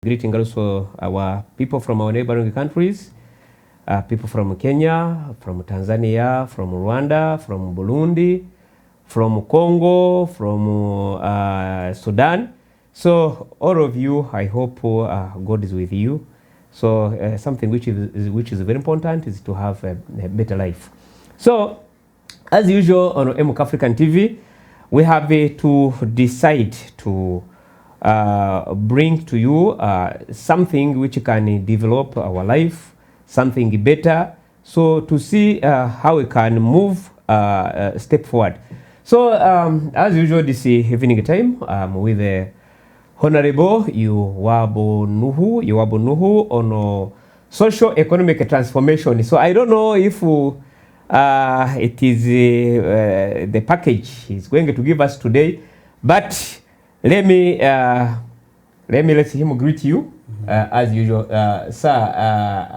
Greeting also our people from our neighboring countries, people from Kenya, from Tanzania, from Rwanda, from Burundi, from Congo, from Sudan. So all of you, I hope God is with you. So something which is very important is to have a better life. So as usual on MK African TV, we have to decide to bring to you something which can develop our life, something better, so to see how we can move step forward. So as usual this evening time, with the Honorable Yuwabo Nuhu on socio-economic transformation. So I don't know if it is the package he's going to give us today, but let him greet you as usual. Sir,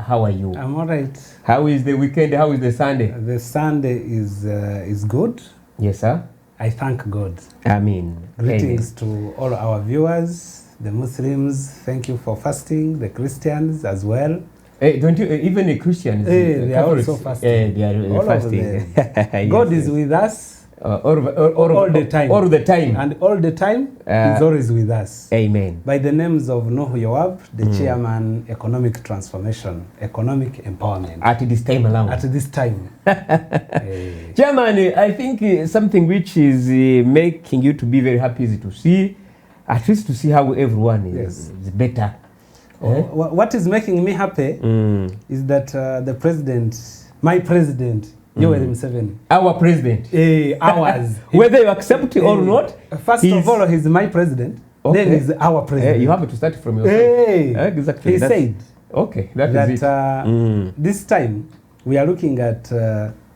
how are you? I'm all right. How is the weekend? How is the Sunday? The Sunday is good. Yes, sir. I thank God. Amen. Greetings to all our viewers, the Muslims. Thank you for fasting. The Christians as well. Hey, don't you even the Christians? They are also fasting. They are all fasting. Yes, God is with us. All the time. All the time. And all the time, He's always with us. Amen. By the names of Nuhu Yawab, the Chairman, Economic Transformation, Economic Empowerment. At this time around. At this time. Chairman, I think something which is making you to be very happy is to see, at least to see how everyone is better. What is making me happy is that the president, my president, Yoweri Museveni. Our president. Ours. Whether you accept it or not. First of all, he's my president. Okay. Then he's our president. You have to start from yourself. Exactly. He said okay, that is it. This time we are looking at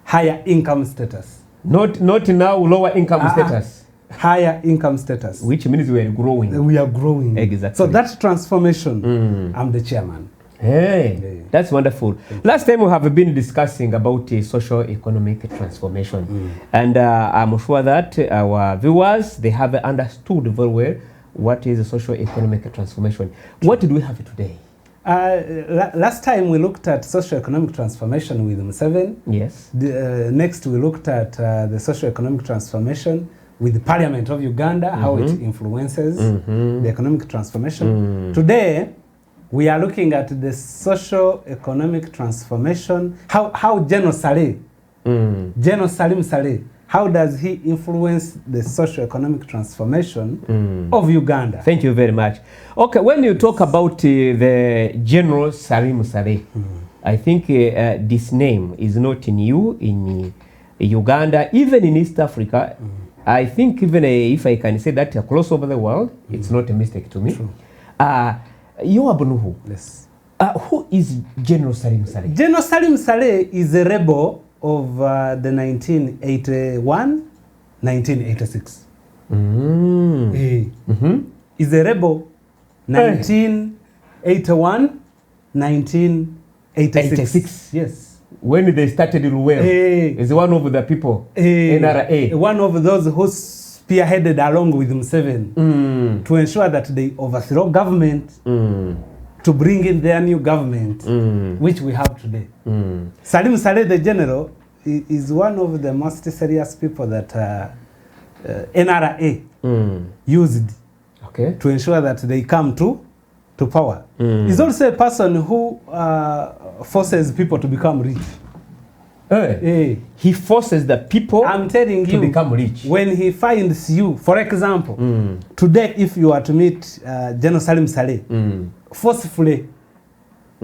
higher income status. Not now lower income status. Higher income status. Which means we are growing. We are growing. Exactly. So that transformation, I'm the chairman. Hey, that's wonderful. Last time we have been discussing about socio-economic transformation, and I'm sure that our viewers, they have understood very well what is socio-economic transformation. What do we have today? Last time we looked at socio-economic transformation with Museveni. Yes. Next we looked at the socio-economic transformation with the Parliament of Uganda, how it influences the economic transformation. Today, we are looking at the socio-economic transformation, how General Saleh, General Salim Saleh, how does he influence the socio-economic transformation of Uganda? Thank you very much. Okay, when you talk about the General Salim Saleh, I think this name is not new in Uganda, even in East Africa. I think even if I can say that across over the world, it's not a mistake to me. True. Yuwabo Nuhu. Yes. Who is General Salim Saleh? General Salim Saleh is a rebel of the 1981, 1986. He's a rebel 1981, 1986. Yes. When they started Luwero, is one of the people, NRA. One of those who spearheaded along with Museveni to ensure that they overthrow government to bring in their new government, which we have today. Salim Saleh, the general, is one of the most serious people that NRA used to ensure that they come to power. He's also a person who forces people to become rich. He forces the people to become rich. When he finds you, for example, today if you are to meet General Salim Saleh, forcefully,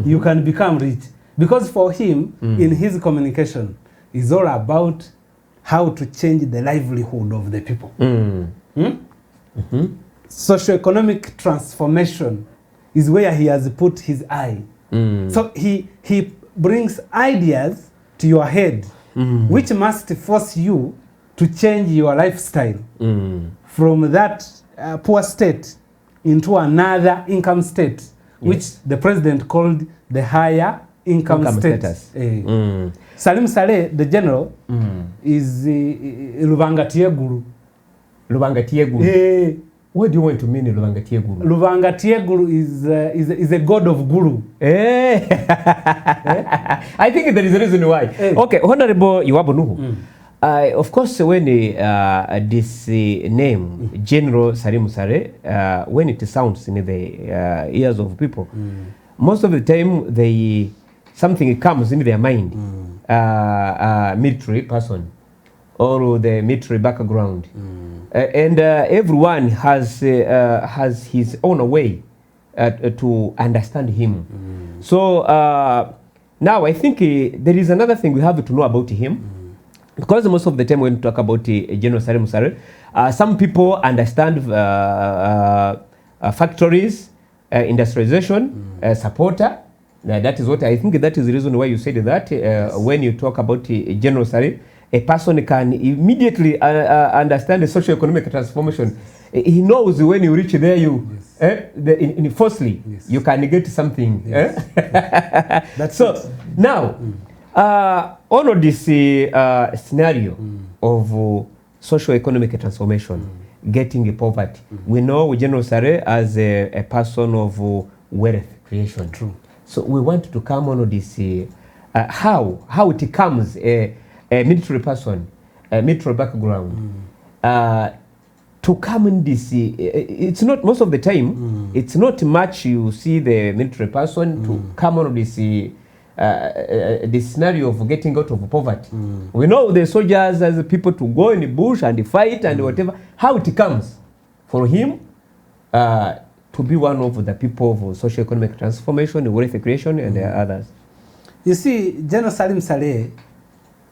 you can become rich. Because for him, in his communication, is all about how to change the livelihood of the people. Socio-economic transformation is where he has put his eye. So he brings ideas to your head, which must force you to change your lifestyle from that poor state into another income state, which the president called the higher income status. Salim Saleh, the general, is Lubangatiye Guru. What do you want to mean Luvangatie Guru? Luvangatie Guru is a god of guru. Eh. I think there is a reason why. Okay, Honorable Iwabo Nuhu. Of course, when this name, General Salim Saleh, when it sounds in the ears of people, most of the time something comes in their mind, military person or the military background, and everyone has his own way to understand him. So now I think there is another thing we have to know about him. Because most of the time when we talk about General Salim Saleh, some people understand factories, industrialization, supporter. That is what I think that is the reason why you said that when you talk about General Saleh, a person can immediately understand the socio-economic transformation. He knows when you reach there, firstly, you can get something. That's so it. Now, all of this scenario of socio-economic transformation, getting poverty, we know General Saleh as a person of wealth creation. True. So we want to come on this, how it comes a military person, a military background, to come in this. It's not most of the time. It's not much you see the military person to come on this. This scenario of getting out of poverty. We know the soldiers as people to go in the bush and fight and whatever. How it comes for him to be one of the people of socio-economic transformation, wealth creation, and others. You see, General Salim Saleh,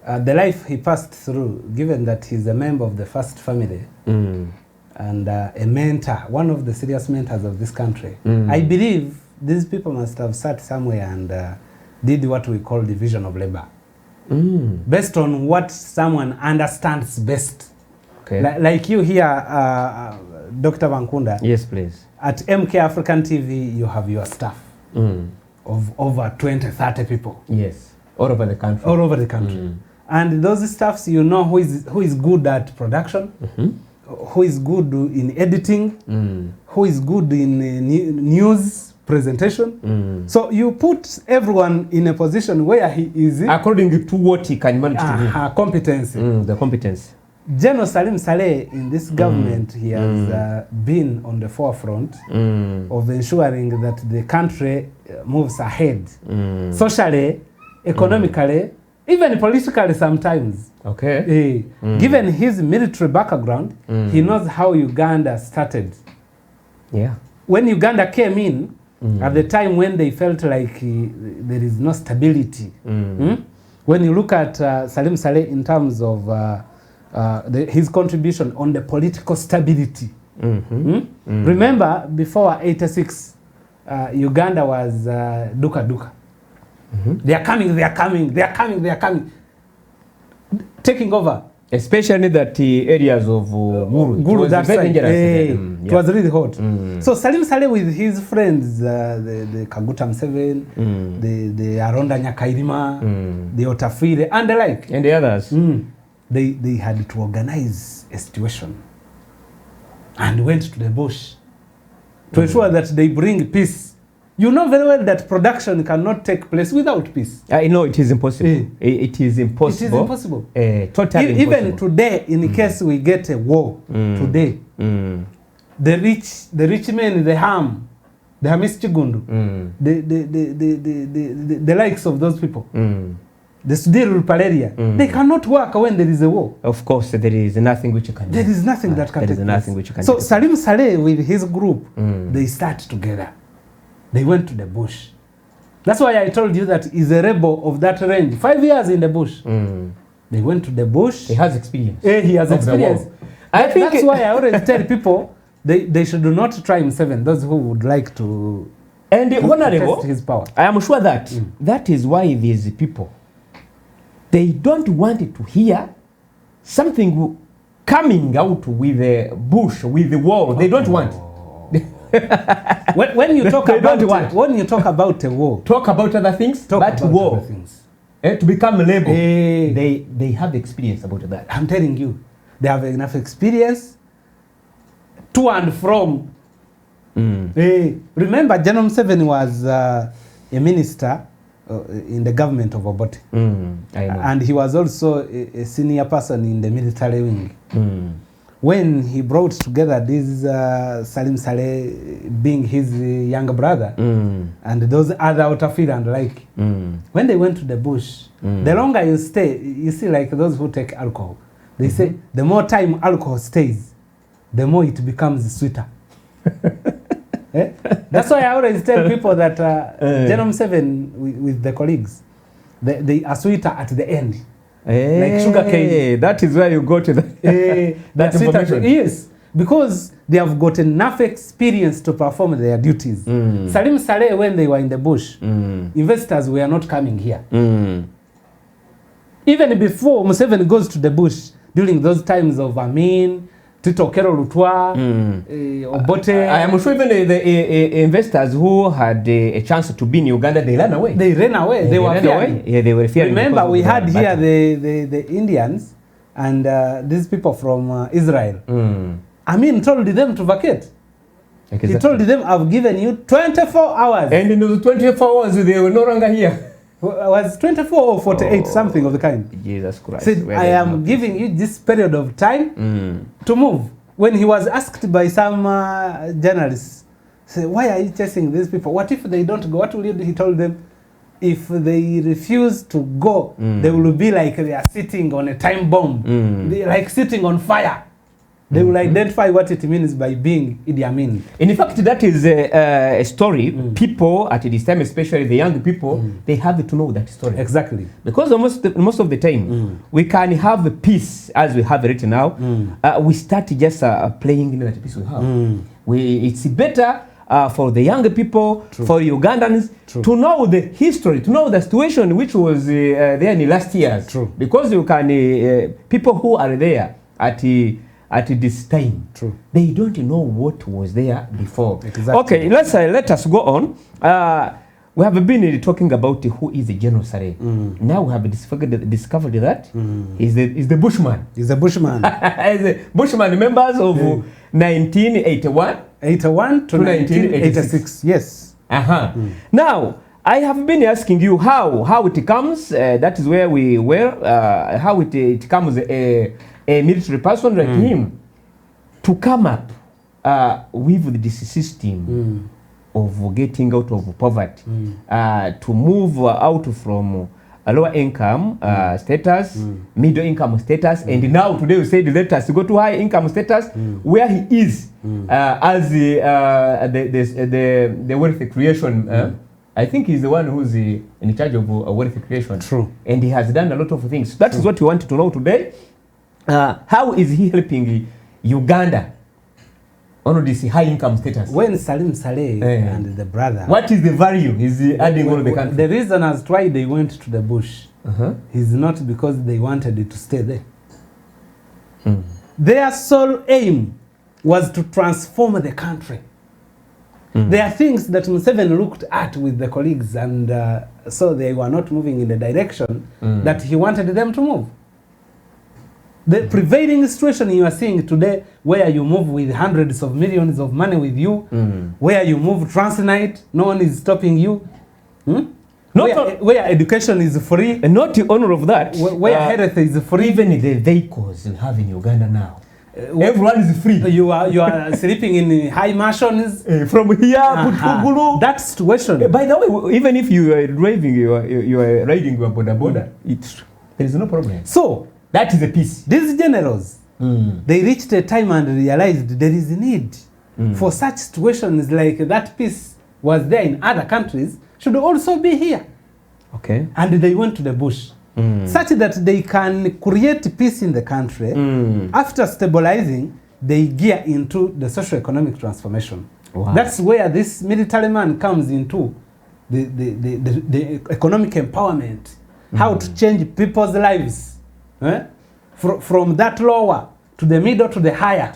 the life he passed through, given that he's a member of the first family and a mentor, one of the serious mentors of this country, I believe these people must have sat somewhere and did what we call division of labor, based on what someone understands best. Okay. Like you here, Dr. Bankunda. Yes, please. At MK African TV, you have your staff of over 20, 30 people. Yes, all over the country. All over the country. And those staffs, you know who is good at production, who is good in editing, who is good in news presentation. So you put everyone in a position where he is according to what he can manage to do. Competency. The competence. General Salim Saleh in this government, he has been on the forefront of ensuring that the country moves ahead, socially, economically, even politically sometimes. Okay. Given his military background, he knows how Uganda started. Yeah. When Uganda came in, at the time when they felt like there is no stability. When you look at Salim Saleh in terms of his contribution on the political stability. Remember, before 86, Uganda was duka duka. They are coming, they are coming, they are coming, they are coming. Taking over. Especially that areas of Guru, that side. It was really hot. So Salim Saleh with his friends, the Kaguta Museveni, the Aronda Nyakairima, the Otafire, and the like. And the others. They had to organize a situation and went to the bush to ensure that they bring peace. You know very well that production cannot take place without peace. I know it is impossible. It is impossible. It is impossible. Totally impossible. Even today, in case we get a war today, the rich men, the Hamis Chigundu, the likes of those people, the Sudiru Paleria, they cannot work when there is a war. Of course, there is nothing which you can do. There is nothing that can take place. There is nothing which you can do. So Salim Saleh with his group, they start together. They went to the bush. That's why I told you that he's a rebel of that range. 5 years in the bush. They went to the bush. He has experience. He has experience. I think that's why I always tell people they should not try Museveni, those who would like to test his power. I am sure that that is why these people, they don't want to hear something coming out with the bush, with the war. They don't want. when you talk about a war, talk about other things, but war, other things. To become label, they have experience about that. I'm telling you, they have enough experience to and from. Remember, General Museveni was a minister in the government of Obote. I know. And he was also a senior person in the military wing. When he brought together this Salim Saleh being his younger brother and those other Outfield and like, when they went to the bush, the longer you stay, you see like those who take alcohol, they say the more time alcohol stays, the more it becomes sweeter. That's why I always tell people that General Museveni with the colleagues, they are sweeter at the end. Like sugar cane. That is where you go to that information. Yes, because they have got enough experience to perform their duties. Salim Saleh, when they were in the bush, investors were not coming here. Even before Museveni goes to the bush, during those times of Amin, Tito Kero Lutwa, Obote. I am sure even the investors who had a chance to be in Uganda, they ran away. They ran away. They were fearing. Yeah, they were fearing. Remember, we had here the Indians and these people from Israel. Amin told them to vacate. Exactly. He told them, I've given you 24 hours. And in those 24 hours, they were no longer here. Was 24 or 48, something of the kind. Jesus Christ. Said, I am giving you this period of time to move. When he was asked by some journalists, say, why are you chasing these people? What if they don't go? What will you do? He told them, if they refuse to go, they will be like they are sitting on a time bomb. They are like sitting on fire. They will identify what it means by being Idi Amin. In fact, that is a story. People at this time, especially the young people, they have to know that story. Exactly. Because most of the time, we can have a peace as we have it now. We start just playing in that peace we have. It's better for the young people, for Ugandans, to know the history, to know the situation which was there in the last years. Because you can, people who are there at this time, they don't know what was there before. Exactly. Okay, let us go on. We have been talking about who is the General Saleh. Now we have discovered that he's the Bushman. He's a Bushman. He's a Bushman, members of 1981. 81 to 1986. Yes. Now, I have been asking you how it comes. That is where we were. How it comes a military person like him to come up with this system of getting out of poverty, to move out from a lower income status, middle income status, and now today we said let us go to high income status, where he is as the wealth creation. I think he's the one who's in charge of wealth creation. True. And he has done a lot of things. That is what we want to know today. How is he helping Uganda on this high income status? When Salim Saleh and the brother, what is the value he's adding on the country? The reason as to why they went to the bush is not because they wanted it to stay there. Their sole aim was to transform the country. There are things that Museveni looked at with the colleagues, and so they were not moving in the direction that he wanted them to move. The prevailing situation you are seeing today, where you move with hundreds of millions of money with you, where you move transnight, no one is stopping you, where education is free, and not in honor of that, where health is free. Even the vehicles we have in Uganda now, everyone is free. You are sleeping in high mansions from here to Tugulu. That situation. By the way, even if you are driving, you are riding your border, there is no problem. So that is the peace. These generals, they reached a time and realized there is a need for such situations like that peace was there in other countries should also be here. Okay. And they went to the bush. Such that they can create peace in the country. After stabilizing, they gear into the socio-economic transformation. Wow. That's where this military man comes into the economic empowerment, how to change people's lives. From that lower to the middle to the higher.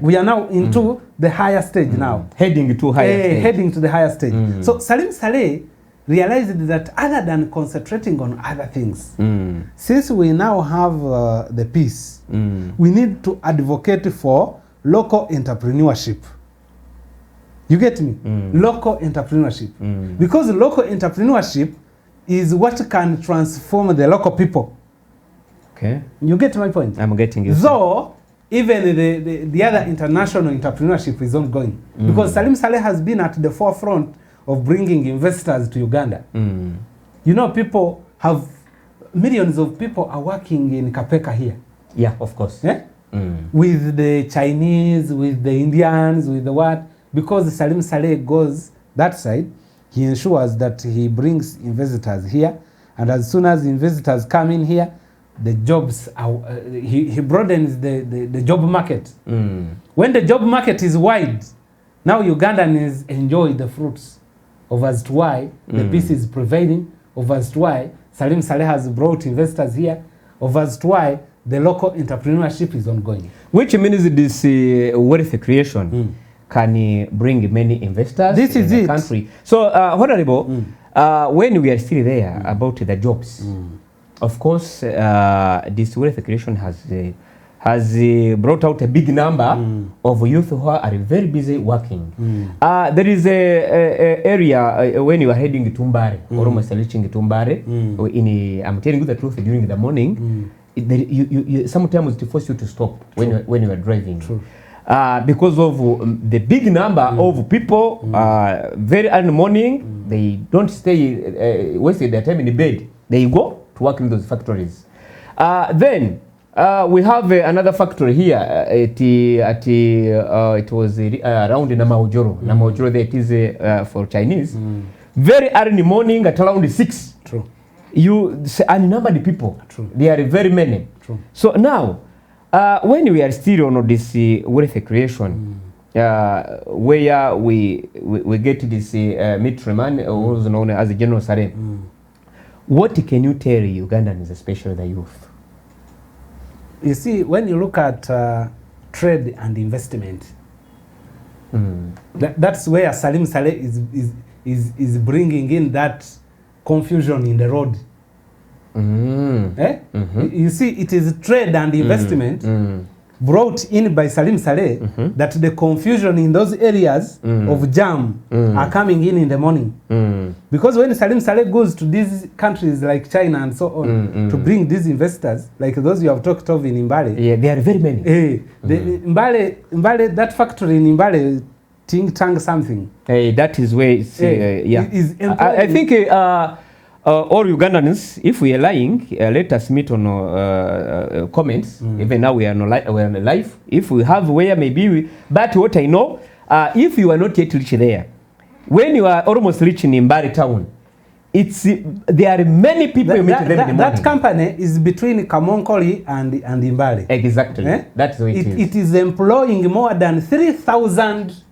We are now into the higher stage now. Heading to higher stage. Heading to the higher stage. So Salim Saleh realized that other than concentrating on other things, since we now have the peace, we need to advocate for local entrepreneurship. You get me? Local entrepreneurship. Because local entrepreneurship is what can transform the local people. Okay. You get my point? I'm getting you. Though, even the other international entrepreneurship is ongoing. Because Salim Saleh has been at the forefront of bringing investors to Uganda. You know, millions of people are working in Kapeka here. Yeah, of course. Yeah? With the Chinese, with the Indians, with the what? Because Salim Saleh goes that side, he ensures that he brings investors here. And as soon as investors come in here, the jobs are, he broadens the job market. When the job market is wide, now Ugandans enjoy the fruits of as to why the peace is prevailing, of as to why Salim Saleh has brought investors here, of as to why the local entrepreneurship is ongoing. Which means this wealth creation can bring many investors in the country. So, Honorable, when we are still there about the jobs, of course, this wealth creation has brought out a big number of youth who are very busy working. There is a area when you are heading to Mbare, or almost reaching to Mbare, I'm telling you the truth, during the morning, sometimes it forces you to stop when you are driving. True. Because of the big number of people, very early morning, they don't stay, waste their time in the bed. They go to work in those factories. Then we have another factory here. It was around Namaojoro. Namaojoro, there it is for Chinese. Very early morning at around 6. True. You unnumbered people. True. They are very many. True. So now, when we are still on this wealth creation, where we get this military man, also known as General Salim, what can you tell Ugandans, especially the youth? You see, when you look at trade and investment, that's where Salim Saleh is bringing in that confusion in the road. You see, it is trade and investment brought in by Salim Saleh that the confusion in those areas of jam are coming in the morning. Because when Salim Saleh goes to these countries like China and so on to bring these investors, like those you have talked of in Mbale. Yeah, there are very many. Mbale, that factory in Mbale, Ting Tang something. That is where it's, I think all Ugandans, if we are lying, let us meet on comments. Even now we are on live. If we have where maybe, but what I know, if you are not yet reached there, when you are almost reaching in Mbari town, there are many people you meet them in the morning. That company is between Kamonkoli and Mbari. Exactly. That's what it is. It is employing more than 3,000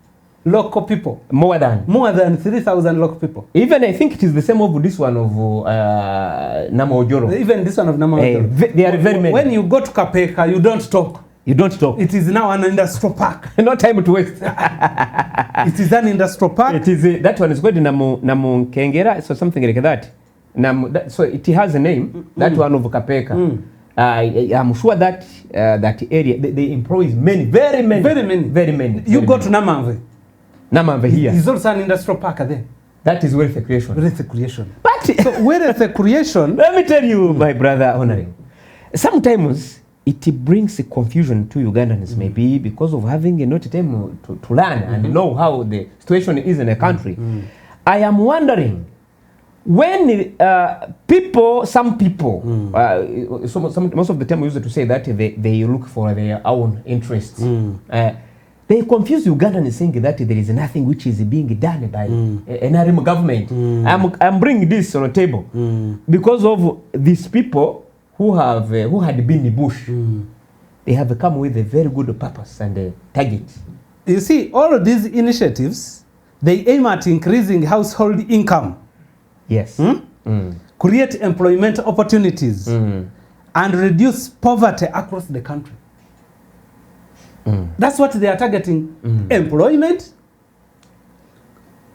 local people. More than 3,000 local people. Even I think it is the same of this one of Namaojoro. Even this one of Namaojoro. They are very many. When you go to Kapeka, you don't talk. You don't talk. It is now an industrial park. No time to waste. It is an industrial park. It is that one is called Namunkengera, so something like that. So it has a name. That one of Kapeka. I'm sure that that area they employ very many. You go to Namamve. Namamve here. It's also an industrial park there. That is wealth creation. Wealth creation. But so wealth creation. Let me tell you, my brother, honoring. Sometimes it brings confusion to Ugandans, maybe because of having not time to learn and know how the situation is in a country. I am wondering, when some people, most of the time we used to say that they look for their own interests. They confuse Ugandans saying that there is nothing which is being done by an Arab government. I'm bringing this on the table because of these people who had been in the bush. They have come with a very good purpose and a target. You see, all of these initiatives, they aim at increasing household income. Yes. Create employment opportunities and reduce poverty across the country. That's what they are targeting. Employment,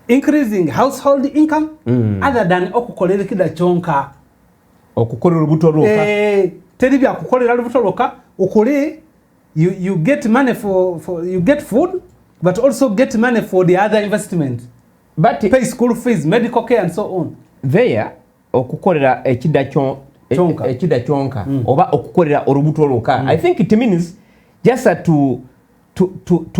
increasing household income, other than okukolera kida chonka. Okukolera butoloka. Teri bya kukolera butoloka, okole you get money for you get food, but also get money for the other investment. But pay school fees, medical care and so on. There okukolera ekida kyonka oba okukolera olubuto oluka. I think it means just to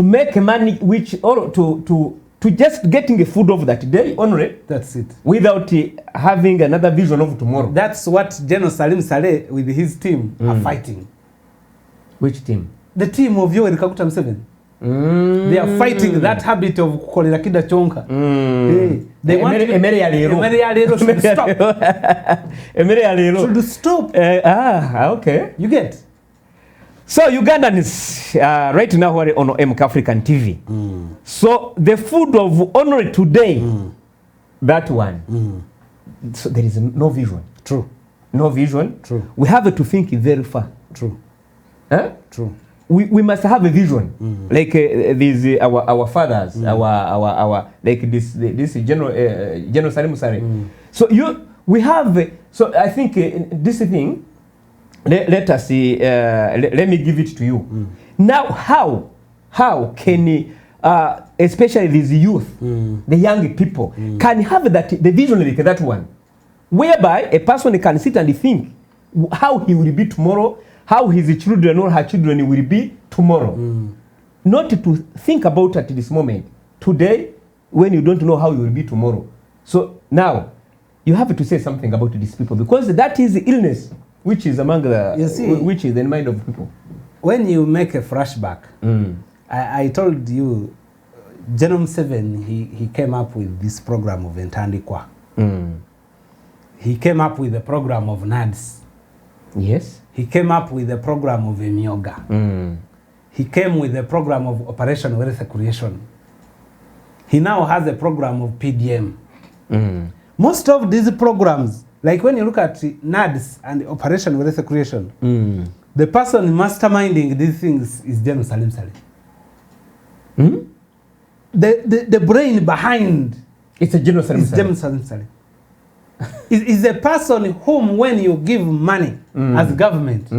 make money which or to just getting a food of that day only. That's it. Without having another vision of tomorrow. That's what General Salim Saleh with his team are fighting. Which team? The team of Yoweri Kaguta Museveni. They are fighting that habit of kukolera kida chonka. They want emere ya lero should stop. Emere ya lero should stop. Okay. You get. So Ugandans right now we're on MK African TV. So the food of honor today, that one. So there is no vision. True. No vision. True. We have to think very far. True. Huh? True. We must have a vision, like these our fathers, our like this General Salim Saleh. So we have. So I think this thing. Let us see. Let me give it to you. Now, how can especially these youth, the young people, can have the vision like that one, whereby a person can sit and think how he will be tomorrow, how his children or her children will be tomorrow. Not to think about at this moment, today, when you don't know how you will be tomorrow. So now, you have to say something about these people, because that is the illness which is among the, which is in the mind of people. When you make a flashback, I told you, General Museveni, he came up with this program of Entandikwa. He came up with the program of NADS. Yes. He came up with the program of Emyoga. He came with the program of Operation Wealth Creation. He now has a program of PDM. Most of these programs, like when you look at NADS and Operation Wealth Creation, the person masterminding these things is General Salim Saleh. The brain behind it's a General Salim Saleh. General Salim Saleh. Is a person whom, when you give money as government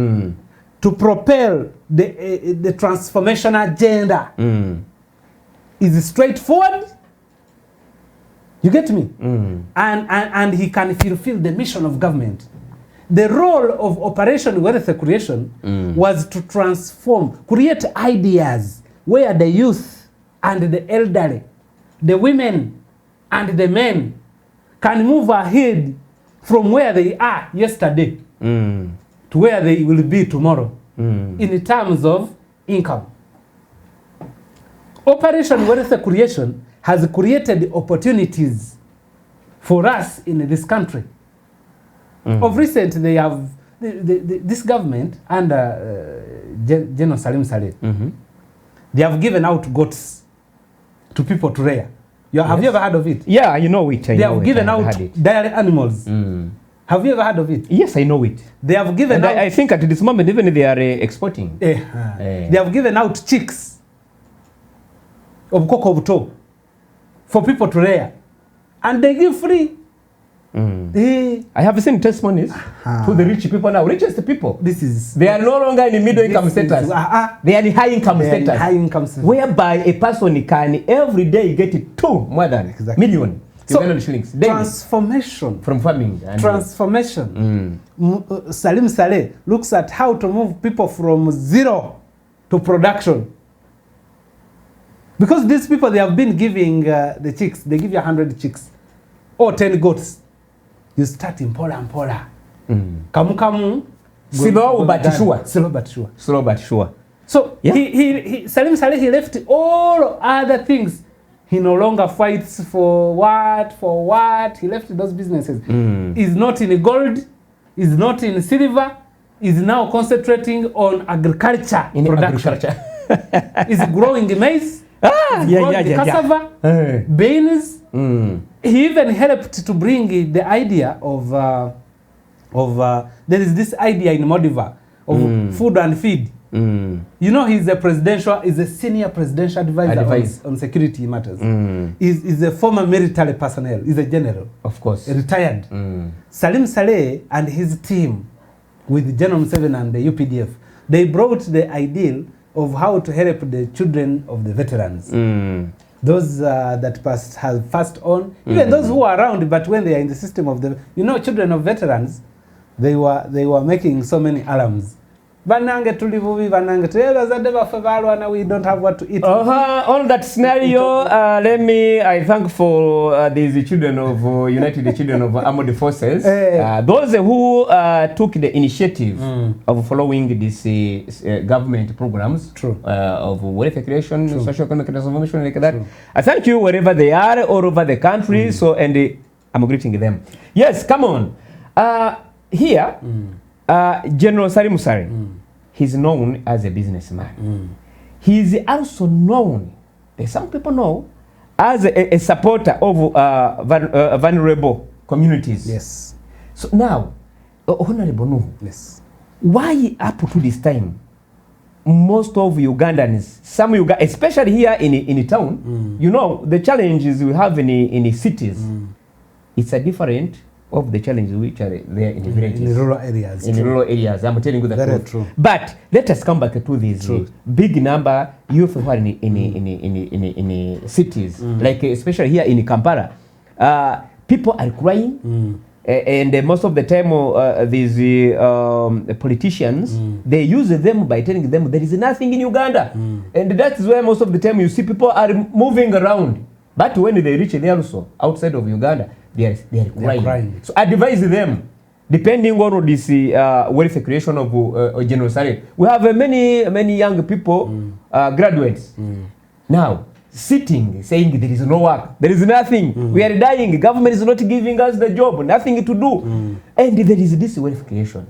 to propel the transformation agenda, is straightforward. You get me? And he can fulfill the mission of government. The role of Operation Wealth Creation was to transform, create ideas where the youth and the elderly, the women and the men can move ahead from where they are yesterday to where they will be tomorrow in terms of income. Operation Wealth Creation has created opportunities for us in this country. Of recent, they have this government under General Salim Saleh. They have given out goats to people to rear. Have you ever heard of it? Yeah, you know it. They have given out dairy animals. Have you ever heard of it? Yes, I know it. They have given out. I think at this moment even they are exporting. They have given out chicks of cocoa for people to rear, and they give free. I have seen testimonies to the rich people now. Richest people. They are no longer in the middle income status. They are in high income status. High income status. Whereby a person can every day get more than million. So shillings. Transformation from farming. Transformation. Salim Saleh looks at how to move people from zero to production. Because these people, they have been giving the chicks, they give you 100 chicks or 10 goats. You start in Pola and Pola. Kamu. Slow but sure. Slow but sure. Slow but sure. So he Salim Saleh, he left all other things. He no longer fights for what. He left those businesses. He's not in gold. He's not in silver. He's now concentrating on agriculture production. He's growing maize. Cassava, beans. He even helped to bring the idea of there is this idea in Modiva of food and feed. You know, he's a senior presidential advisor on security matters. He's a former military personnel. He's a general, of course, retired. Salim Saleh and his team with General Museveni and the UPDF, they brought the ideal of how to help the children of the veterans. Those that have passed on, even those who are around, but when they are in the system of the, children of veterans, they were making so many alarms. Banange tulivuvi banange bazadde baffe balwana, we don't have what to eat. On that scenario, I thank for these children of United Children of Armed Forces, those who took the initiative of following these government programs of welfare creation, socio-economic transformation, like that. I thank you wherever they are, all over the country. So, and I'm greeting them. Yes, come on. Here, General Salim, he's known as a businessman. He's also known, some people know, as a supporter of vulnerable communities. Yes. So now, Honorable Nuhu, yes, why up to this time, most of Ugandans, some Ugandans, especially here in town, the challenges we have in cities, it's a different of the challenges which are there in the villages. In the rural areas. In the rural areas. I'm telling you the Very truth. True. But let us come back to this big number youth who are in cities, like especially here in Kampala. People are crying. And most of the time these politicians, they use them by telling them there is nothing in Uganda. And that is where most of the time you see people are moving around. But when they reach there also, outside of Uganda, they are crying. So advise them, depending on this welfare creation of General Saleh. We have many young people, graduates, now sitting, saying there is no work, there is nothing, we are dying, government is not giving us the job, nothing to do. And there is this welfare creation,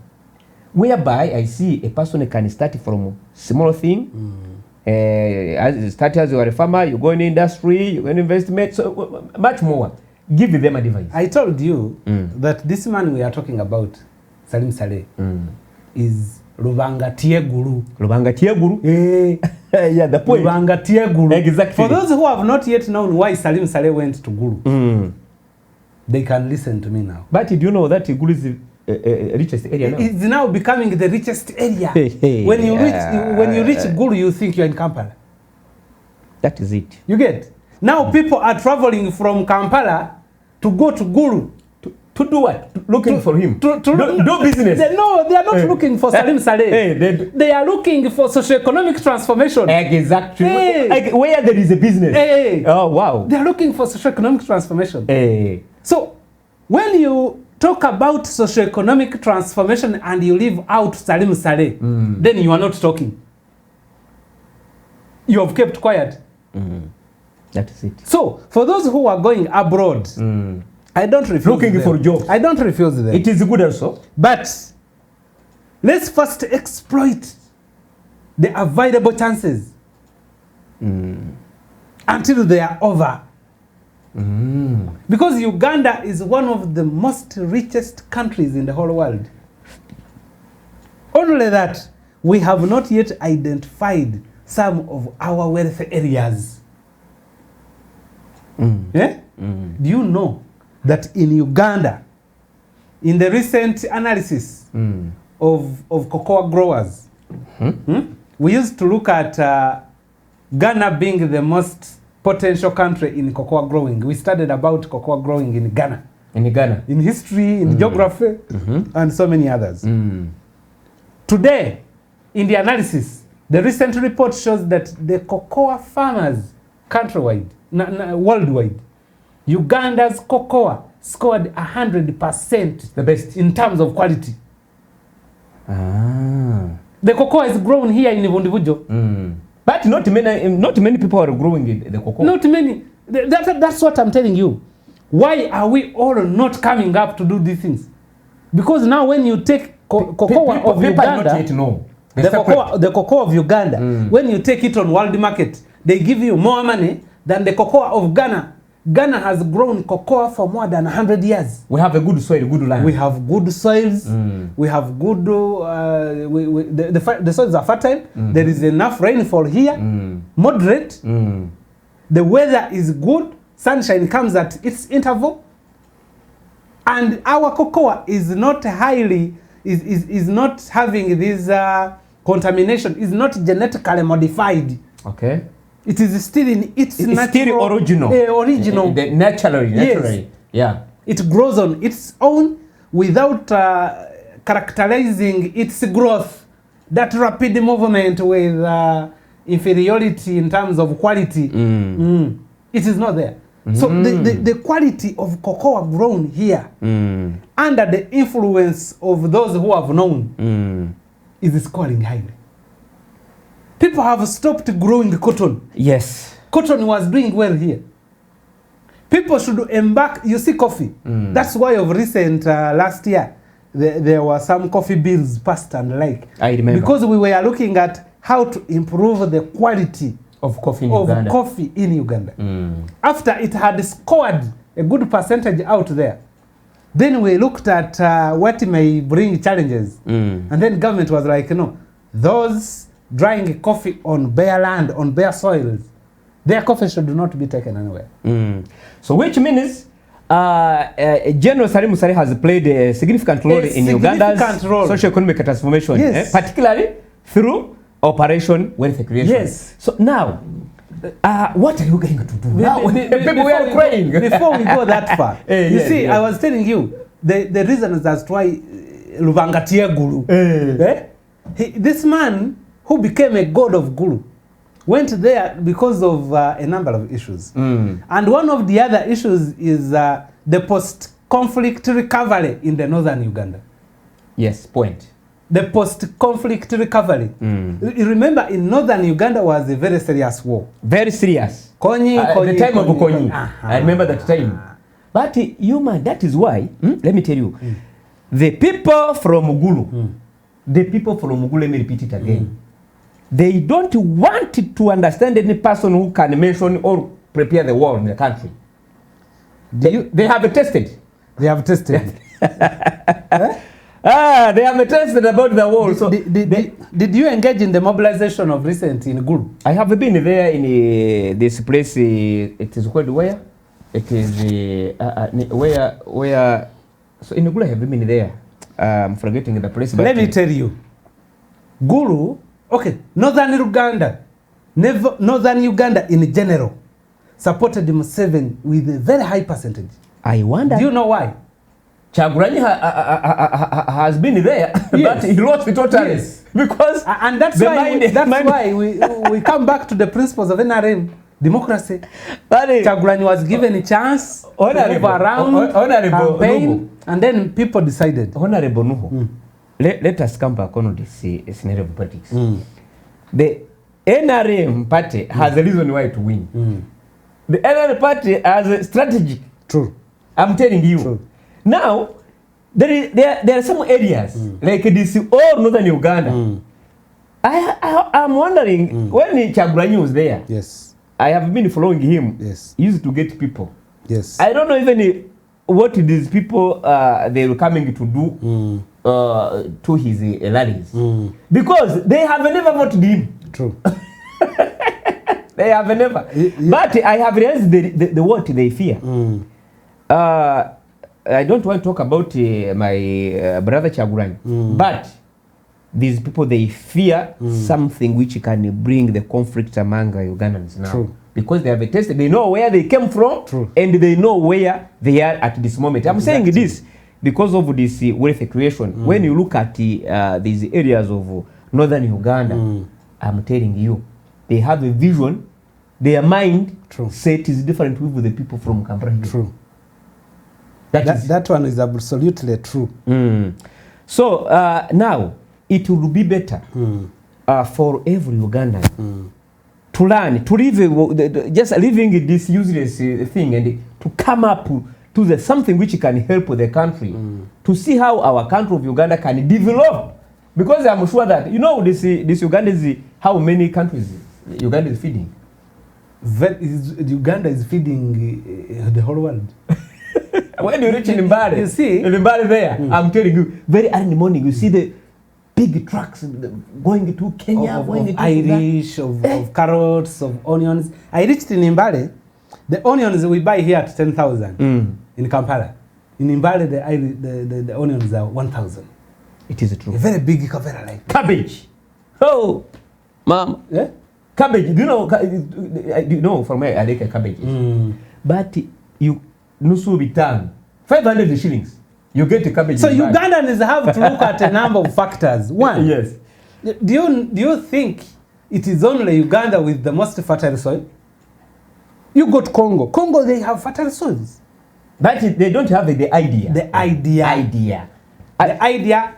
whereby I see a person can start from small thing, start as you are a farmer, you go in industry, you go in investment, so much more. Give them advice. I told you that this man we are talking about, Salim Saleh, is Rubangatie Guru. Rubangatie Guru? Yeah, the point. Rubangatie Guru. Exactly. For those who have not yet known why Salim Saleh went to Guru, they can listen to me now. But do you know that Guru is the richest area now? It's now becoming the richest area. When you reach Guru, you think you're in Kampala. That is it. You get? Now people are traveling from Kampala to go to Guru. To do what? Looking for him. To do business. They are not looking for Salim Saleh. They are looking for socio-economic transformation. Exactly. Like where there is a business. Oh, wow. They are looking for socio-economic transformation. So when you talk about socio-economic transformation and you leave out Salim Saleh, then you are not talking. You have kept quiet. That is it. So, for those who are going abroad, I don't refuse looking them. for jobs. I don't refuse them. It is good also. But let's first exploit the available chances until they are over. Because Uganda is one of the most richest countries in the whole world. Only that, we have not yet identified some of our wealthy areas. Do you know that in Uganda, in the recent analysis of cocoa growers, we used to look at Ghana being the most potential country in cocoa growing. We studied about cocoa growing in Ghana. In history, in geography, and so many others. Today, in the analysis, the recent report shows that the cocoa farmers countrywide, worldwide, Uganda's cocoa scored 100%, the best in terms of quality. The cocoa is grown here in Vundivujo. But not many people are growing the cocoa. Not many. That's what I'm telling you. Why are we all not coming up to do these things? Because now when you take cocoa of Uganda, the cocoa of Uganda, when you take it on world market, they give you more money than the cocoa of Ghana. Ghana has grown cocoa for more than 100 years. We have a good soil, good land. We have good soils. We have good, the soils are fertile. There is enough rainfall here, moderate. The weather is good. Sunshine comes at its interval. And our cocoa is not highly, is not having these contamination is not genetically modified. Okay. It is still in its natural, still original. Original. Naturally. Yes. Yeah. It grows on its own without characterizing its growth. That rapid movement with inferiority in terms of quality, it is not there. So the quality of cocoa grown here under the influence of those who have known is scoring highly. People have stopped growing cotton. Yes. Cotton was doing well here. People should embark. You see coffee. That's why of recent last year there were some coffee bills passed and like. I remember. Because we were looking at how to improve the quality of coffee in Uganda. After it had scored a good percentage out there, then we looked at what may bring challenges. And then government was like, no, those drying coffee on bare land, on bare soils, their coffee should not be taken anywhere. So which means General Salim has played a significant role in Uganda's socio-economic transformation, particularly through Operation Wealth Creation. Yes. So now, what are you going to do now? People are crying. Before we go that far, you see, I was telling you, the reasons as to why Lubangatia Guru, this man who became a god of Guru, went there because of a number of issues. And one of the other issues is the post-conflict recovery in the northern Uganda. Yes, point. The post-conflict recovery. You remember in northern Uganda was a very serious war. Very serious. The time of Konyi. I remember that time. But that is why, let me tell you, the people from Gulu, let me repeat it again, they don't want to understand any person who can mention or prepare the war in the country. They have tested. They have tested. They have tested about the war. Did you engage in the mobilization of recent in Gulu? I have been there in this place. It is called where? It is where. So in Gulu I have been there. I'm forgetting the place. Let me tell you, Gulu. Okay, northern Uganda in general supported Museveni with a very high percentage. I wonder. Do you know why? Chagulanyi has been there, but he lost it totally. Yes. Because and that's why we come back to the principles of NRM democracy. Chagulanyi was given a chance to move around, campaign, and then people decided. Honorable Nuhu. Let us come back on this scenario of politics. The NRM party has a reason why to win. The NRM party has a strategy. True. I'm telling you. True. Now, there are some areas like this all northern Uganda. I'm wondering when Chagulanyi was there. Yes. I have been following him. Yes. He used to get people. Yes. I don't know even what these people they were coming to do. To his rallies because they have never voted him. True. They have never. But I have realized the what they fear. I don't want to talk about my brother Chagulanyi, but these people they fear something which can bring the conflict among Ugandans now. True. Because they have tested, they know where they came from. True. And they know where they are at this moment. I'm saying this because of this wealth creation. When you look at these areas of northern Uganda, I'm telling you, they have a vision, their mind set is different with the people from Kampala. True. That one is absolutely true. So now, it will be better for every Ugandan to learn, to live, just living this useless thing and to come up to something which can help the country to see how our country of Uganda can develop. Because I'm sure that, this Uganda is, how many countries Uganda is feeding? Uganda is feeding the whole world. When you reach in Mbale, you see, in Mbale there, I'm telling you, very early in the morning, you see the big trucks going to Kenya, of Irish, of carrots, of onions. I reached in Mbale, the onions we buy here at 10,000 in Kampala. In Mbale, the onions are 1,000. It is true. A very big kavera like cabbage. Oh, mom. Yeah? Cabbage. Do you know from where I like a cabbage? But you nusu bitan 500 shillings. You get a cabbage. So Ugandans have to look at a number of factors. One. Yes. Do you think it is only Uganda with the most fertile soil? You go to Congo. Congo, they have fertile soils. But they don't have the idea. The idea. The idea.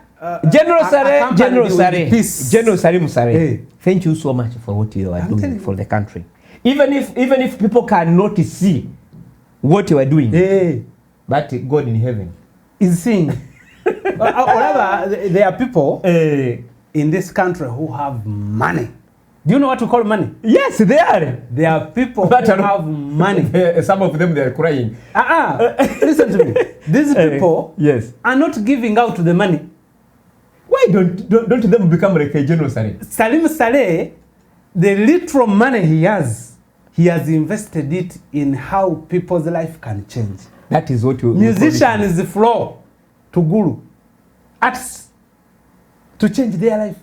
General Saleh, General Salim Saleh. Hey. Thank you so much for what you are doing for the country. Even if people cannot see what you are doing, hey. But God in heaven is seeing. However, there are people in this country who have money. Do you know what we call money? Yes, they are. There are people who have money. Some of them, they are crying. Listen to me. These people yes. are not giving out the money. Why don't them become like a General Saleh? Salim Saleh, the little money he has invested it in how people's life can change. That is what you... Musician is the floor to guru. Artists to change their life.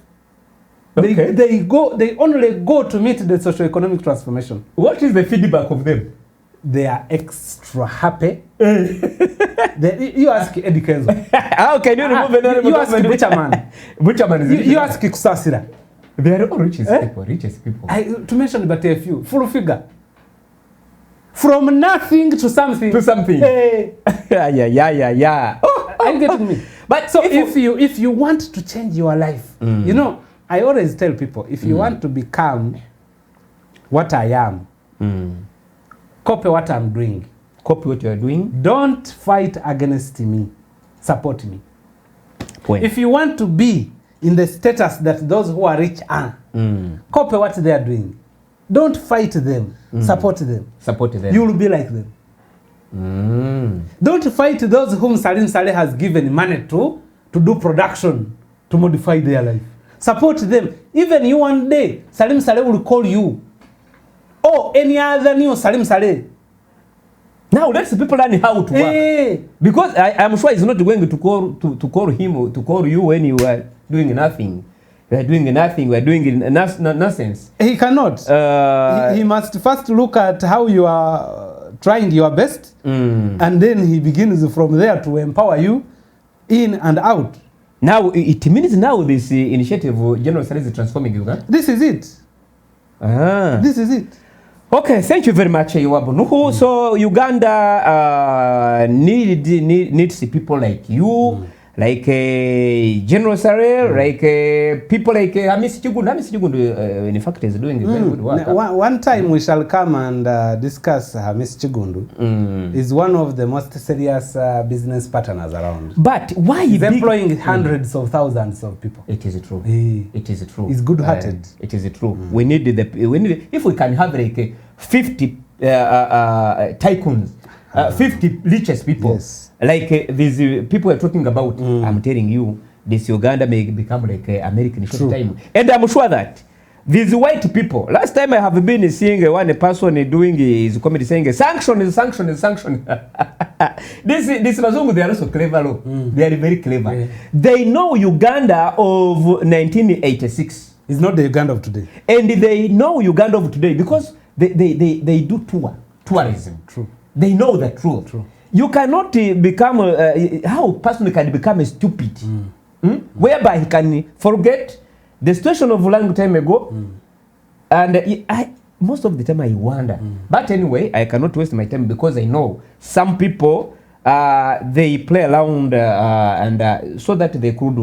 Okay. They only go to meet the socio-economic transformation. What is the feedback of them? They are extra happy. You ask Eddie Kenzo. How can you remove another? You ask Butcherman. Butcherman is you ask Kusasira. They are all richest people. To mention but a few. Full figure. From nothing to something. Hey. Yeah. Are you getting me? But so if you want to change your life, you know, I always tell people, if you want to become what I am, copy what I'm doing. Copy what you are doing. Don't fight against me. Support me. When? If you want to be in the status that those who are rich are, copy what they are doing. Don't fight them. Support them. Support them. You will be like them. Don't fight those whom Salim Saleh has given money to do production, to modify their life. Support them. Even you one day, Salim Saleh will call you. Or any other new Salim Saleh. Now let's people learn how to work. Because I'm sure he's not going to call him to call you when you are doing nothing. You are doing nothing. We are doing nonsense. He cannot. He must first look at how you are trying your best, and then he begins from there to empower you in and out. Now it means now this initiative, General Saleh is transforming Uganda. This is it. This is it. Okay, thank you very much, Iwabu. So Uganda needs people like you, like General Saleh, like people like Hamis Chigundu. In fact, is doing very good work. One time we shall come and discuss Hamis Chigundu. Is one of the most serious business partners around. But why he's employing hundreds of thousands of people? It is true. It is true. He's good-hearted. It is true. We need if we can have like 50 tycoons, 50 richest people. Yes. Like these people are talking about, I'm telling you, this Uganda may become like American short time. And I'm sure that these white people, last time I have been seeing one person doing his comedy saying, sanction. This Mazungu, they are also clever. They are very clever. Yeah. They know Uganda of 1986. It's not the Uganda of today. And they know Uganda of today because they do tourism. True. They know the truth. True. You cannot become, how a person can become stupid, whereby he can forget the situation of a long time ago, and most of the time I wonder. But anyway, I cannot waste my time because I know some people, they play around and so that they could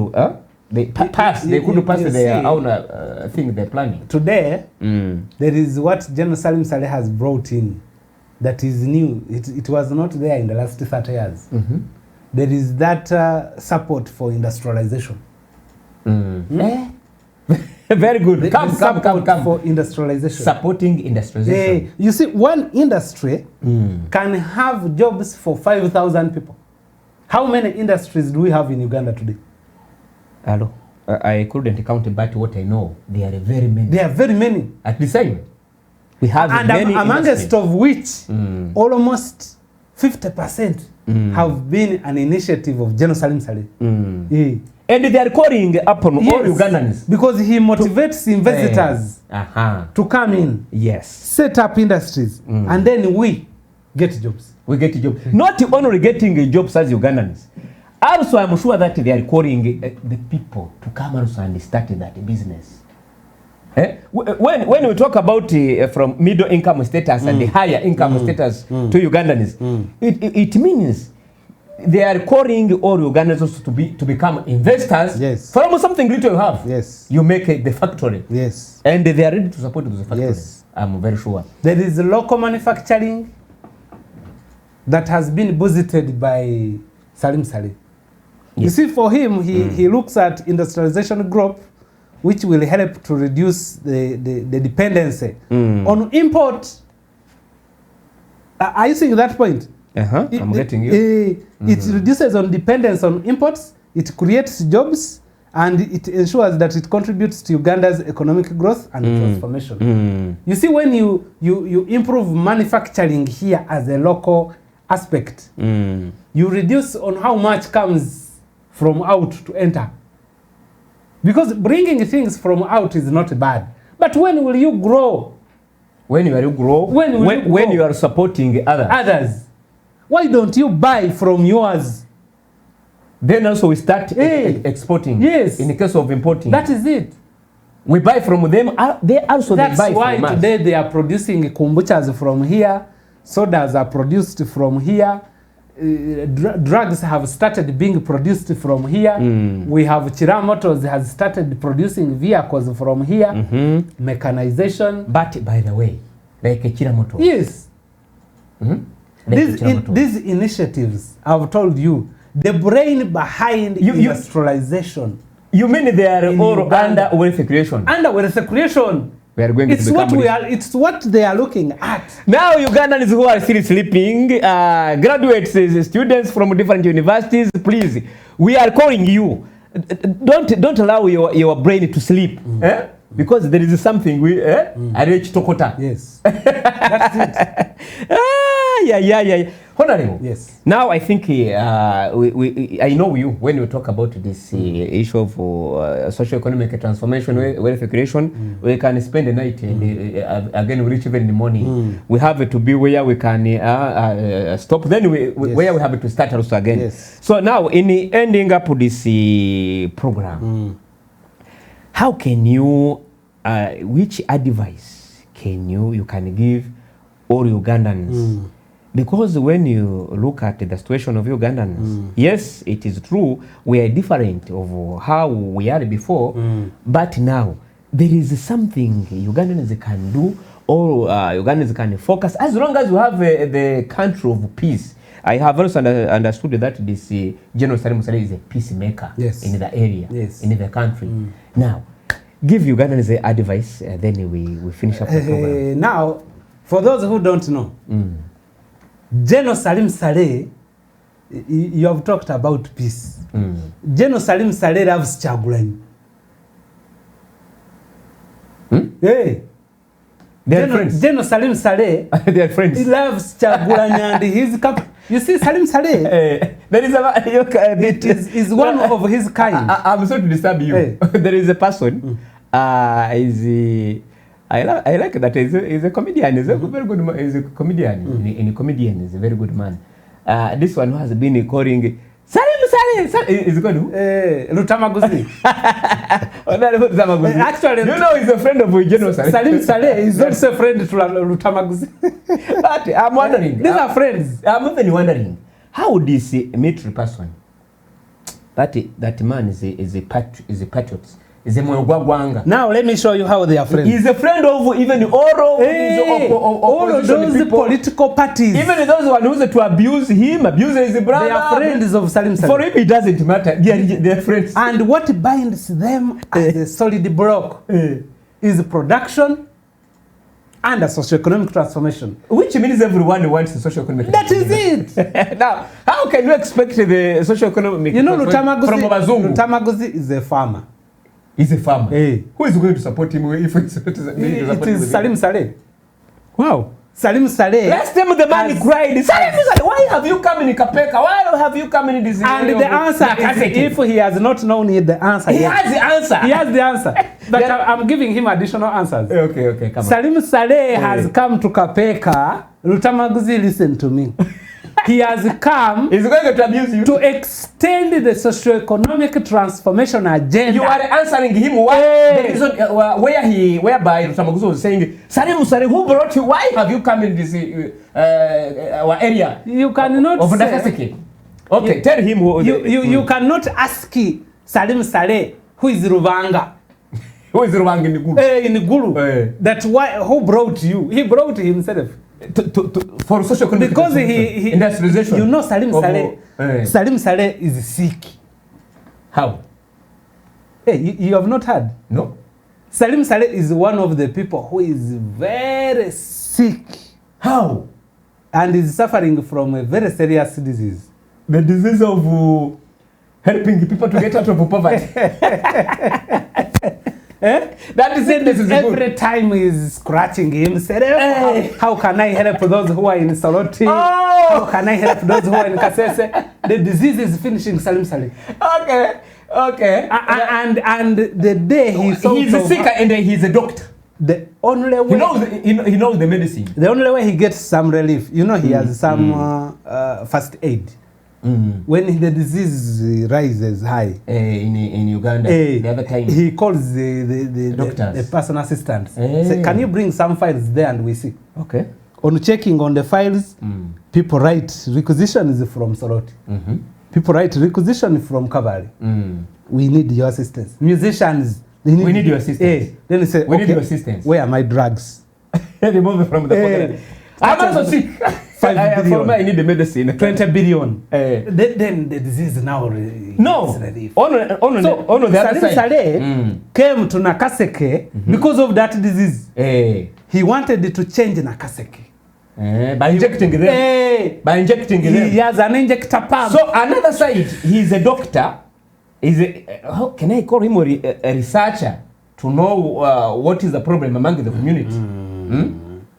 pass their own thing they're planning. Today, there is what General Salim Saleh has brought in. That is new. It was not there in the last 30 years. There is that support for industrialization. Very good. Come. For industrialization. Supporting industrialization. You see, one industry can have jobs for 5,000 people. How many industries do we have in Uganda today? Hello. I couldn't count, but what I know, there are very many. There are very many. At the same. We have and many amongst of which almost 50% have been an initiative of General Salim Saleh. And they are calling upon all Ugandans. Because he motivates investors to come in, set up industries, and then we get jobs. We get jobs. Not only getting jobs as Ugandans, also I'm sure that they are calling the people to come also and start that business. When we talk about from middle income status and the higher income status to Ugandans, it means they are calling all Ugandans also to become investors from something little you have. You make the factory. And they are ready to support the factory. I'm very sure. There is local manufacturing that has been boosted by Salim Saleh. You see, for him, he looks at industrialization growth, which will help to reduce the dependency on import. Are you seeing that point? I'm getting you. It reduces on dependence on imports, it creates jobs, and it ensures that it contributes to Uganda's economic growth and transformation. You see, when you improve manufacturing here as a local aspect, you reduce on how much comes from out to enter. Because bringing things from out is not bad. But when will you grow? When will you grow? When you are supporting others. Why don't you buy from yours? Then also we start exporting. In the case of importing. That is it. We buy from them. They buy from us. That's why today they are producing kombuchas from here. Sodas are produced from here. Drugs have started being produced from here. We have Chira Motors has started producing vehicles from here. Mechanization. But by the way, like Chira Motors. Yes. These initiatives, I've told you, the brain behind industrialization. You mean they are all under wealth creation? Under wealth creation. We are going it's what we are. It's what they are looking at. Now Ugandans who are still sleeping, graduates, students from different universities, please, we are calling you. Don't allow your brain to sleep, because there is something we reach Tokota. Yes, that's it. Yeah. Honorable. Yes. Now I think I know you when we talk about this issue of socio-economic transformation, wealth creation. We can spend the night and again we reach even in the morning. We have to be where we can stop. Then where we have to start also again. Yes. So now in the ending up this program, how can you? Which advice can you can give all Ugandans? Because when you look at the situation of Ugandans, yes, it is true, we are different of how we are before, but now there is something Ugandans can do, or Ugandans can focus, as long as you have the country of peace. I have also understood that this General Salim is a peacemaker in the area, in the country. Now, give Ugandans the advice, then we finish up the program. Now, for those who don't know, General Salim Saleh, you have talked about peace. General Salim Saleh loves Chagulanyi. Hey, they are friends. General Salim Saleh, they are friends. He loves Chagulanyi and his you see, Salim Saleh, there is is one of his kind. I'm sorry to disturb you. There is a person. I like that. He's a comedian. He's a very good man. He's a comedian. In a comedian, he's a very good man. This one who has been calling Salim. Is good who? Rutamaguzi. Actually, you know, he's a friend of General Salim. Salim Saleh is also a friend to Rutamaguzi. But I'm wondering. These are friends. I'm even wondering how this military person. That man is a patriot. Now let me show you how they are friends. He's a friend of even all of those people, political parties. Even those who are used to abuse him, abuse his brother. They are friends of Salim Saleh. For him, it doesn't matter. They are friends. And what binds them as a solid block is production and a socio-economic transformation. Which means everyone wants a socio-economic transformation. That is it. Now, how can you expect the socio-economic transformation from Bazungu? Rutamaguzi is a farmer. He's a farmer. Who is going to support him if it's it is Salim Saleh. Wow. Salim Saleh. Last time the man cried, Salim Saleh, why have you come in Kapeka? Why have you come in this? And the answer is, if he has not known it, the answer he has the answer. He has the answer. But I'm giving him additional ansers. Okay, come on. Salim Saleh has come to Kapeka. Rutamaguzi, listen to me. He has come He's going to abuse you. to extend the socio-economic transformation agenda. You are answering him whereby Rutamaguzi was saying, Salim Saleh, who brought you? Why have you come in this our area? You cannot of say. Okay, tell him who. You cannot ask Salim Saleh, who is Rubanga. Who is Rubanga in Gulu? In Gulu. That's why. Who brought you? He brought himself. For socio-economic because he industrialization. You know Salim Saleh. Salim Saleh is sick. How? Hey, you have not heard? No. Salim Saleh is one of the people who is very sick. How? And is suffering from a very serious disease. The disease of helping people to get out of poverty. That is it. Every time he's scratching himself. Hey. How can I help those who are in Saloti? Oh. How can I help those who are in Kasese? The disease is finishing Salim Saleh. Okay. And the day he's a sick and he's a doctor. The only way he knows the medicine. The only way he gets some relief, he has some first aid. When the disease rises high in Uganda, the other time he calls the personal assistant. Say, can you bring some files there and we see? Okay. On checking on the files, people write requisitions from Soroti. People write requisition from Kabali. We need your assistance. Musicians, we need your assistance. Then they say, we need your assistance. Where are my drugs? Remove it from the pocket. I'm also sick. 5 billion. I need the medicine. 20 billion. Then the disease now no. Relief. On the other side. Saleh came to Nakaseke because of that disease. He wanted to change Nakaseke. By injecting them. By injecting them. He has an injector pump. So another side, he's a doctor. How can I call him a researcher to know what is the problem among the community?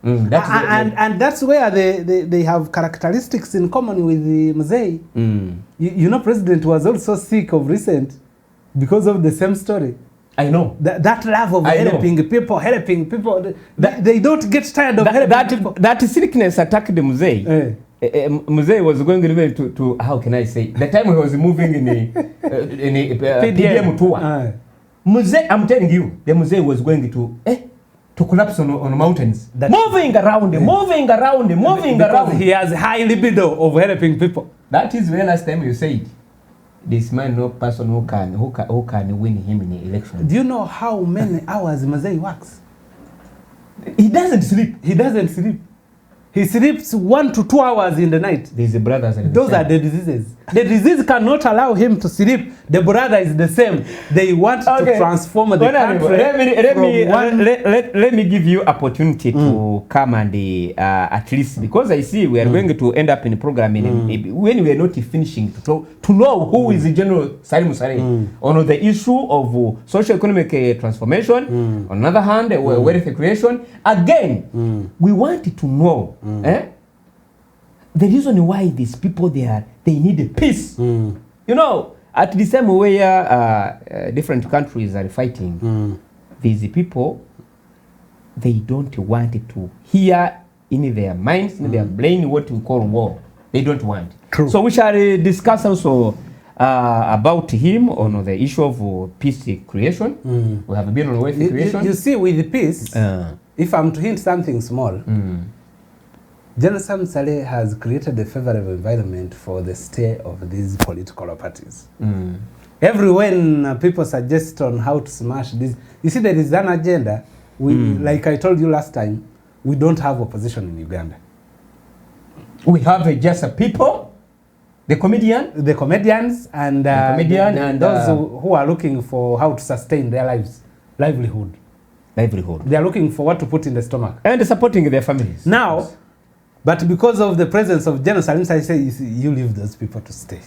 And that's where they have characteristics in common with the Mzee. You know, President was also sick of recent because of the same story. I know. That love of helping people. They don't get tired of helping people. That sickness attacked the Mzee. Mzee was going to how can I say? The time he was moving in a PDM tour. Mzee, I'm telling you, the Mzee was going to collapse on mountains. Moving around. Because he has high libido of helping people. That is where last time you said, this man no person who can win him in the election. Do you know how many hours Mzee works? He doesn't sleep. He sleeps 1 to 2 hours in the night. These brothers are Those are the diseases. The disease cannot allow him to sleep. The brother is the same. They want to transform the country. Let me give you opportunity to come and at least, because I see we are going to end up in programming when we are not finishing to know who is the General Salim Saleh on the issue of socio-economic transformation. On the other hand, wealth creation. Again, we want to know the reason why these people they need peace. You know, at the same way different countries are fighting, these people, they don't want to hear in their minds, in their brain, what we call war. They don't want. True. So we shall discuss also about him on the issue of peace creation. We have been on wealth creation. You see, with the peace, if I'm to hint something small, General Salim Saleh has created a favorable environment for the stay of these political parties. Every when people suggest on how to smash this, you see there is an agenda. Like I told you last time, we don't have opposition in Uganda. We have just a people, the comedians and those who are looking for how to sustain their livelihood. They are looking for what to put in the stomach. And supporting their families. Now, but because of the presence of General Salim Saleh, I say, you leave those people to stay.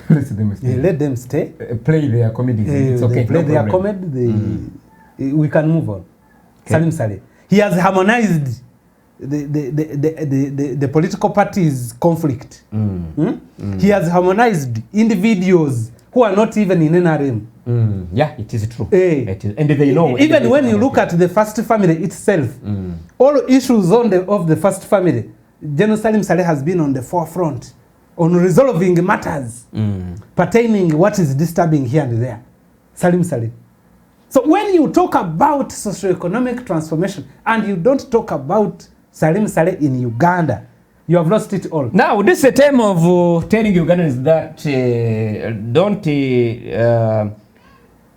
Let them stay. Play their comedy. It's okay. Play their comedy. We can move on. Okay. Salim Saleh. He has harmonized the political parties' conflict. He has harmonized individuals who are not even in NRM. Yeah, it is true. It is. And they know. Even when you look at the first family itself, all issues of the first family, General Salim Saleh has been on the forefront on resolving matters pertaining what is disturbing here and there. Salim Saleh. So when you talk about socio-economic transformation and you don't talk about Salim Saleh in Uganda, you have lost it all. Now, this is a time of telling Ugandans that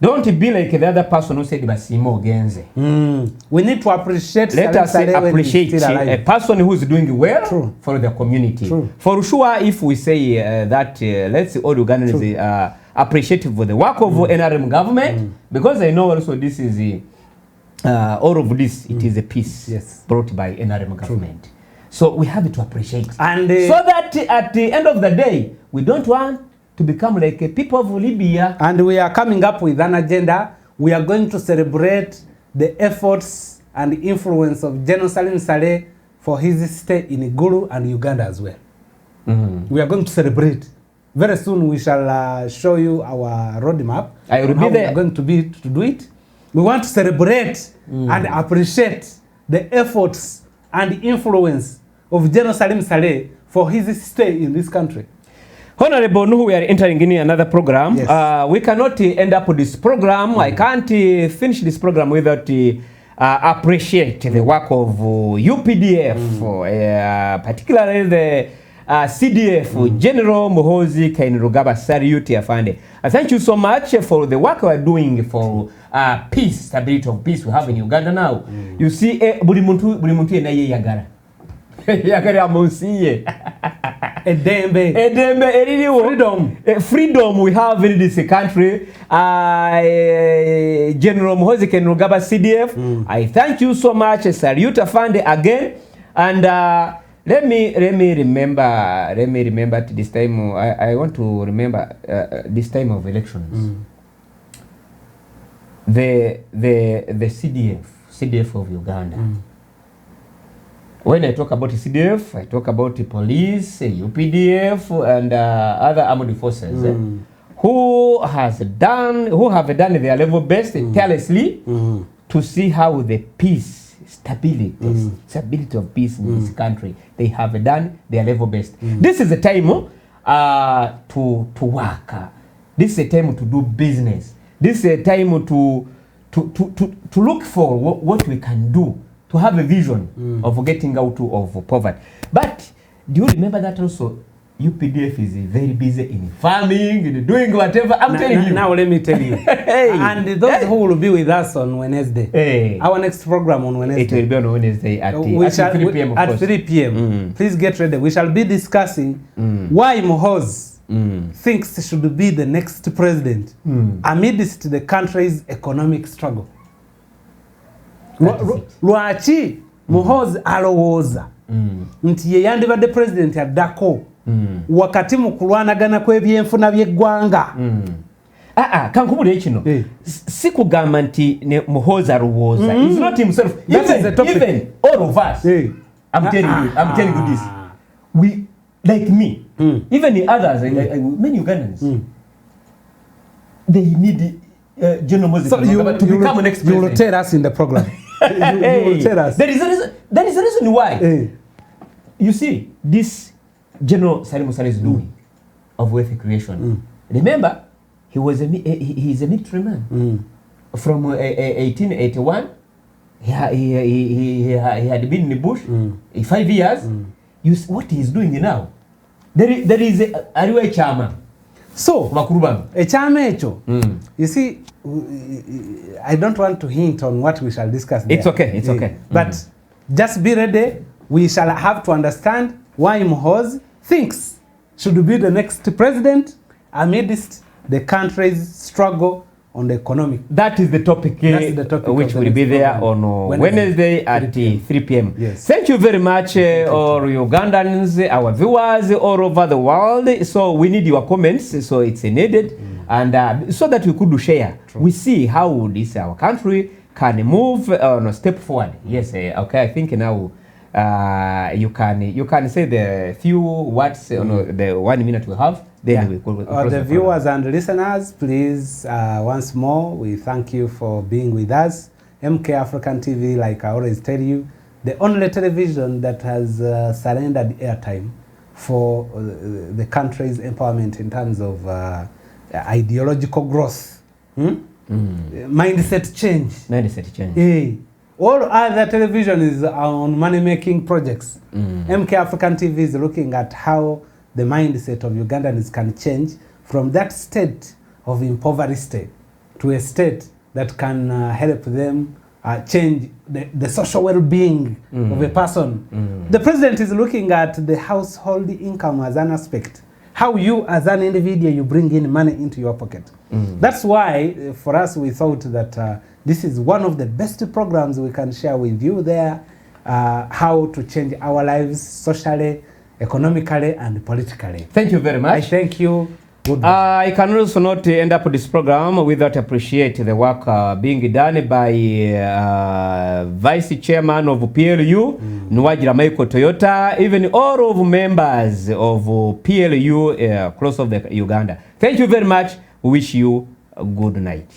don't be like the other person who said Basimo Genze. We need to appreciate Let us appreciate a person who is doing well for the community. For sure, if we say that, let's say all Ugandans are appreciative for the work of NRM government, because I know also this is all of this, it is a peace brought by NRM government. So we have to appreciate. And so that at the end of the day, we don't want to become like a people of Libya. And we are coming up with an agenda. We are going to celebrate the efforts and influence of General Salim Saleh for his stay in Gulu and Uganda as well. We are going to celebrate. Very soon we shall show you our roadmap. I will be there. We are going to do it. We want to celebrate and appreciate the efforts and influence of General Salim Saleh for his stay in this country. Honorable Nuhu, we are entering in another program. Yes. We cannot end up with this program. I can't finish this program without appreciate the work of UPDF, particularly the CDF, General Muhoozi Kainerugaba Salute Afande. Thank you so much for the work we are doing for peace, stability of peace we have in Uganda now. You see, buli muntu enaye yagara. Yagara amonsiye. Edembe freedom we have in this country. General Muhoozi Kainerugaba CDF, I thank you so much. Salute Afande again. And let me remember to this time. I want to remember this time of elections. The CDF of Uganda. When I talk about CDF, I talk about the police, UPDF, and other armed forces who have done their level best tirelessly to see how the peace, stability of peace in this country, they have done their level best. This is a time to work. This is a time to do business. This is a time to look for what we can do, to have a vision of getting out of poverty. But do you remember that also UPDF is very busy in farming, in doing whatever? I'm telling you. Now let me tell you. And those who will be with us on Wednesday, our next program on Wednesday. It will be on Wednesday at 3 p.m. At 3 p.m. Please get ready. We shall be discussing why Muhoozi thinks he should be the next president amidst the country's economic struggle. Lwaki Muhoozi alowooza nti ye yandibadde president addako wakati mu kulwanagana kw'ebyenfuna by'eggwanga. Kankubulira kino si kugamba nti Muhoozi alowooza. He's not himself. Even all of us, I'm telling you this, we, like me, even the others, many Ugandans, they need General Muhoozi to become the next president. You will tell us in the program. You will tell us. There is a reason why. You see, this General Salim Saleh is doing of wealth creation. Remember, he is a military man. From 1881, he had been in the bush 5 years. You see what he is doing now. There is a Ariwe Chama. So, a chama echo. You see, I don't want to hint on what we shall discuss there. It's okay. But just be ready. We shall have to understand why Muhoozi thinks should be the next president amidst the country's struggle on the economic. That is the topic, which will be there on Wednesday at 3 p.m. Yes. Thank you very much, all Ugandans, our viewers all over the world. So we need your comments, so it's needed, and so that we could share. We see how this our country can move on a step forward. Yes, okay. I think now you can say the few words, the 1 minute we have. Then we could. The viewers and listeners, please, once more, we thank you for being with us. MK African TV, like I always tell you, the only television that has surrendered airtime for the country's empowerment in terms of ideological growth, mindset change. Mindset change. All other television is on money-making projects. MK African TV is looking at how the mindset of Ugandans can change from that state of impoverished state to a state that can help them change the social well-being of a person. The president is looking at the household income as an aspect. How you as an individual, you bring in money into your pocket. That's why for us we thought that this is one of the best programs we can share with you there, how to change our lives socially, economically and politically. Thank you very much. I thank you. Goodbye. I can also not end up this program without appreciate the work being done by Vice Chairman of PLU, Nwajira Michael Toyota, even all of members of PLU across of the Uganda. Thank you very much. We wish you a good night.